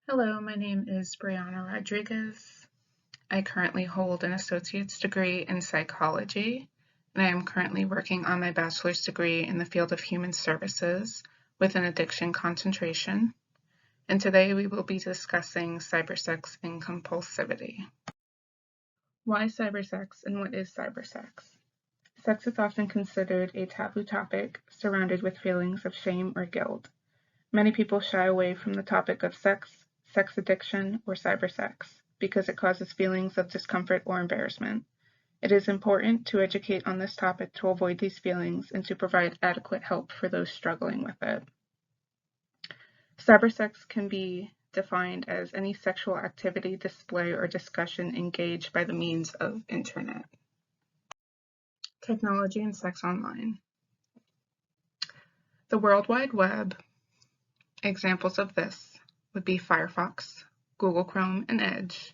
Hello, my name is Brianna Rodriguez. I currently hold an associate's degree in psychology, and I am currently working on my bachelor's degree in the field of human services with an addiction concentration. And today we will be discussing cybersex and compulsivity. Why cybersex and what is cybersex? Sex is often considered a taboo topic surrounded with feelings of shame or guilt. Many people shy away from the topic of sex, sex addiction, or cybersex because it causes feelings of discomfort or embarrassment. It is important to educate on this topic to avoid these feelings and to provide adequate help for those struggling with it. Cybersex can be defined as any sexual activity, display, or discussion engaged by the means of internet. Technology and sex online. The World Wide Web. Examples of this would be Firefox, Google Chrome, and Edge.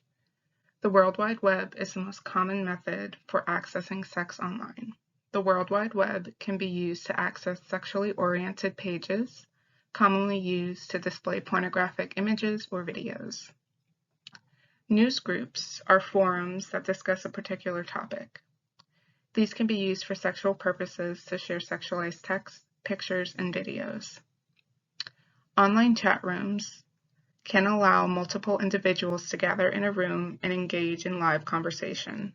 The World Wide Web is the most common method for accessing sex online. The World Wide Web can be used to access sexually oriented pages, commonly used to display pornographic images or videos. News groups are forums that discuss a particular topic. These can be used for sexual purposes to share sexualized text, pictures, and videos. Online chat rooms can allow multiple individuals to gather in a room and engage in live conversation.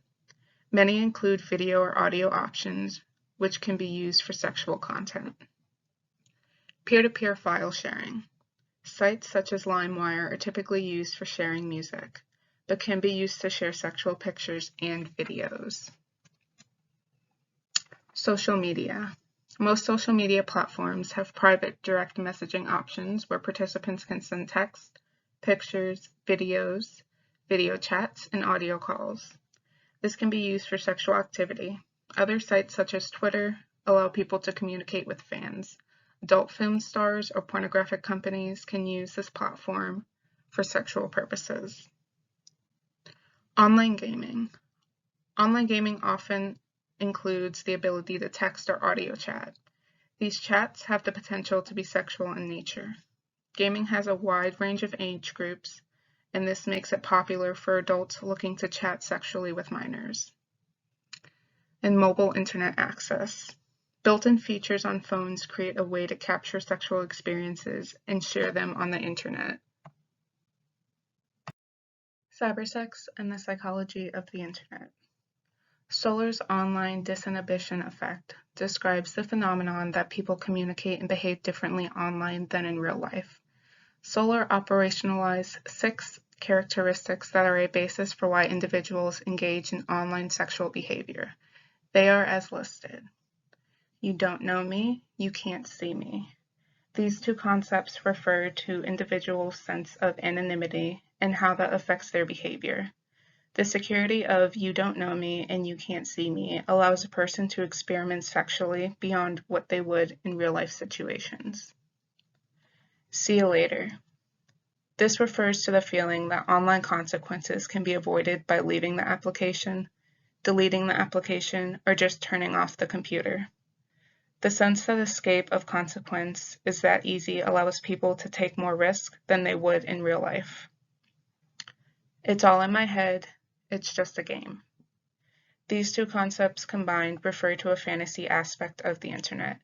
Many include video or audio options, which can be used for sexual content. Peer-to-peer file sharing. Sites such as LimeWire are typically used for sharing music, but can be used to share sexual pictures and videos. Social media. Most social media platforms have private direct messaging options where participants can send text, pictures, videos, video chats, and audio calls. This can be used for sexual activity. Other sites such as Twitter allow people to communicate with fans. Adult film stars or pornographic companies can use this platform for sexual purposes. Online gaming. Online gaming often includes the ability to text or audio chat. These chats have the potential to be sexual in nature. Gaming has a wide range of age groups, and this makes it popular for adults looking to chat sexually with minors. And mobile internet access. Built-in features on phones create a way to capture sexual experiences and share them on the internet. Cybersex and the psychology of the internet. Soller's online disinhibition effect describes the phenomenon that people communicate and behave differently online than in real life. Soller operationalized 6 characteristics that are a basis for why individuals engage in online sexual behavior. They are as listed. You don't know me, you can't see me. These 2 concepts refer to individuals' sense of anonymity and how that affects their behavior. The security of you don't know me and you can't see me allows a person to experiment sexually beyond what they would in real-life situations. See you later. This refers to the feeling that online consequences can be avoided by leaving the application, deleting the application, or just turning off the computer. The sense that escape of consequence is that easy allows people to take more risk than they would in real life. It's all in my head. It's just a game. These 2 concepts combined refer to a fantasy aspect of the internet.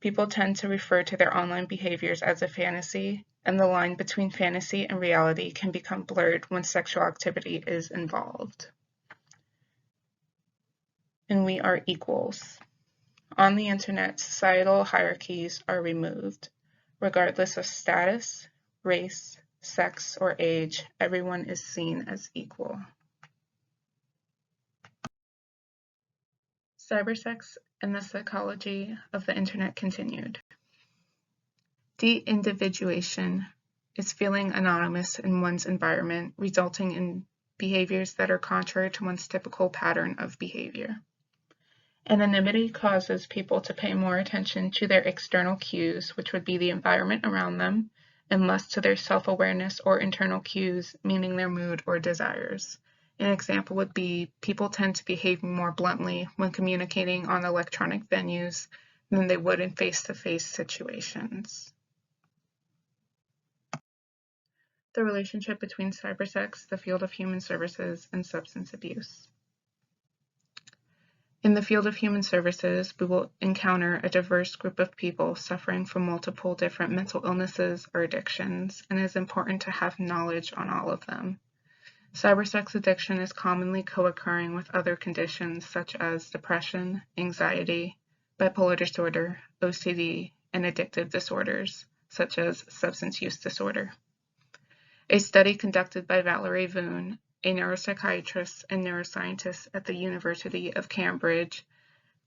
People tend to refer to their online behaviors as a fantasy, and the line between fantasy and reality can become blurred when sexual activity is involved. And we are equals. On the internet, societal hierarchies are removed. Regardless of status, race, sex, or age, everyone is seen as equal. Cybersex and the psychology of the internet continued. De-individuation is feeling anonymous in one's environment, resulting in behaviors that are contrary to one's typical pattern of behavior. Anonymity causes people to pay more attention to their external cues, which would be the environment around them, and less to their self-awareness or internal cues, meaning their mood or desires. An example would be people tend to behave more bluntly when communicating on electronic venues than they would in face-to-face situations. The relationship between cybersex, the field of human services, and substance abuse. In the field of human services, we will encounter a diverse group of people suffering from multiple different mental illnesses or addictions, and it is important to have knowledge on all of them. Cybersex addiction is commonly co-occurring with other conditions such as depression, anxiety, bipolar disorder, OCD, and addictive disorders, such as substance use disorder. A study conducted by Valerie Voon, a neuropsychiatrist and neuroscientist at the University of Cambridge,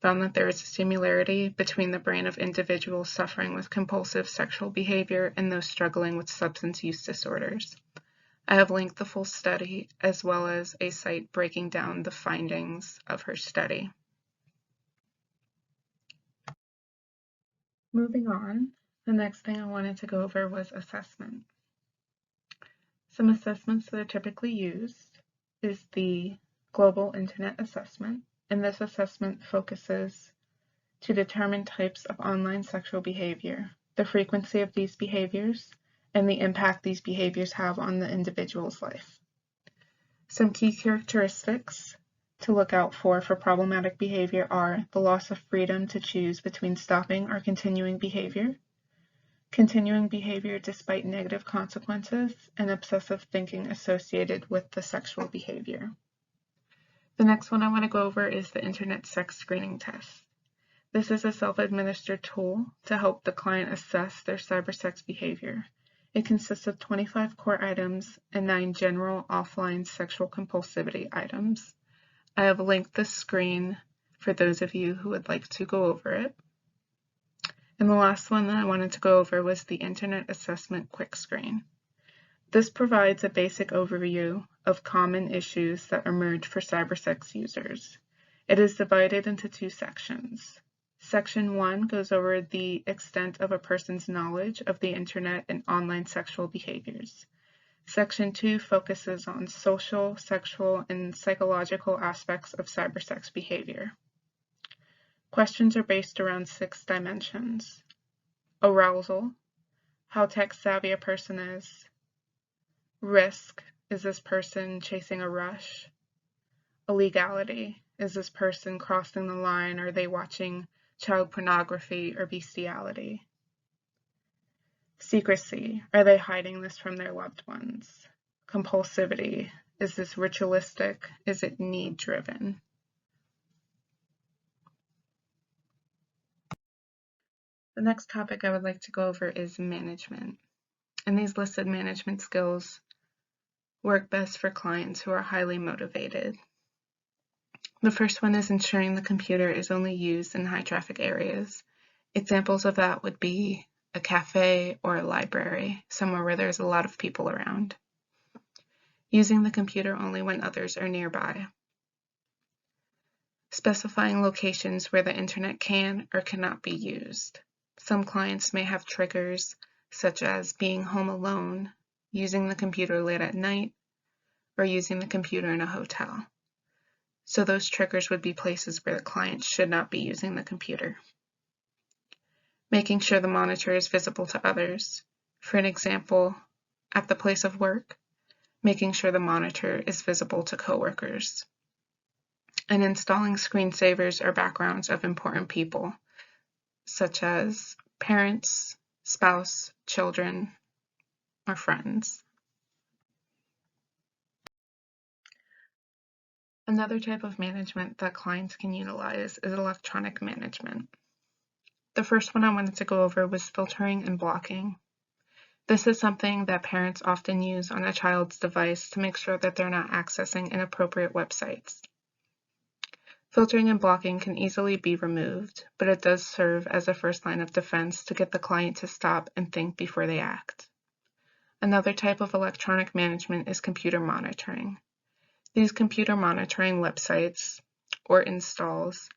found that there is a similarity between the brain of individuals suffering with compulsive sexual behavior and those struggling with substance use disorders. I have linked the full study as well as a site breaking down the findings of her study. Moving on, the next thing I wanted to go over was assessment. Some assessments that are typically used is the Global Internet Assessment, and this assessment focuses to determine types of online sexual behavior, the frequency of these behaviors, and the impact these behaviors have on the individual's life. Some key characteristics to look out for problematic behavior are the loss of freedom to choose between stopping or continuing behavior despite negative consequences, and obsessive thinking associated with the sexual behavior. The next one I want to go over is the Internet Sex Screening Test. This is a self-administered tool to help the client assess their cybersex behavior. It consists of 25 core items and 9 general offline sexual compulsivity items. I have linked the screen for those of you who would like to go over it. And the last one that I wanted to go over was the Internet Assessment Quick Screen. This provides a basic overview of common issues that emerge for cybersex users. It is divided into 2 sections. Section 1 goes over the extent of a person's knowledge of the Internet and online sexual behaviors. Section 2 focuses on social, sexual, and psychological aspects of cybersex behavior. Questions are based around 6 dimensions: arousal, how tech-savvy a person is; risk, is this person chasing a rush; illegality, is this person crossing the line, are they watching child pornography or bestiality; secrecy, are they hiding this from their loved ones; compulsivity, is this ritualistic, is it need-driven. The next topic I would like to go over is management. And these listed management skills work best for clients who are highly motivated. The first one is ensuring the computer is only used in high traffic areas. Examples of that would be a cafe or a library, somewhere where there's a lot of people around. Using the computer only when others are nearby. Specifying locations where the internet can or cannot be used. Some clients may have triggers such as being home alone, using the computer late at night, or using the computer in a hotel. So those triggers would be places where the client should not be using the computer. Making sure the monitor is visible to others. For an example, at the place of work, making sure the monitor is visible to coworkers. And installing screensavers or backgrounds of important people, such as parents, spouse, children, or friends. Another type of management that clients can utilize is electronic management. The first one I wanted to go over was filtering and blocking. This is something that parents often use on a child's device to make sure that they're not accessing inappropriate websites. Filtering and blocking can easily be removed, but it does serve as a first line of defense to get the client to stop and think before they act. Another type of electronic management is computer monitoring. These computer monitoring websites or installs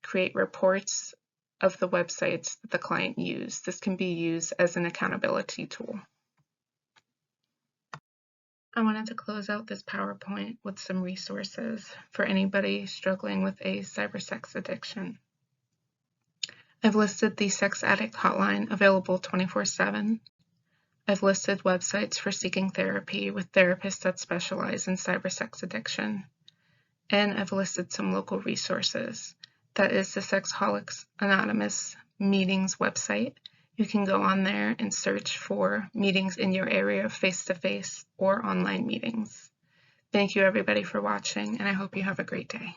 create reports of the websites that the client used. This can be used as an accountability tool. I wanted to close out this PowerPoint with some resources for anybody struggling with a cybersex addiction. I've listed the Sex Addict Hotline available 24/7. I've listed websites for seeking therapy with therapists that specialize in cybersex addiction. And I've listed some local resources. That is the Sexaholics Anonymous meetings website. You can go on there and search for meetings in your area, face-to-face or online meetings. Thank you everybody for watching, and I hope you have a great day.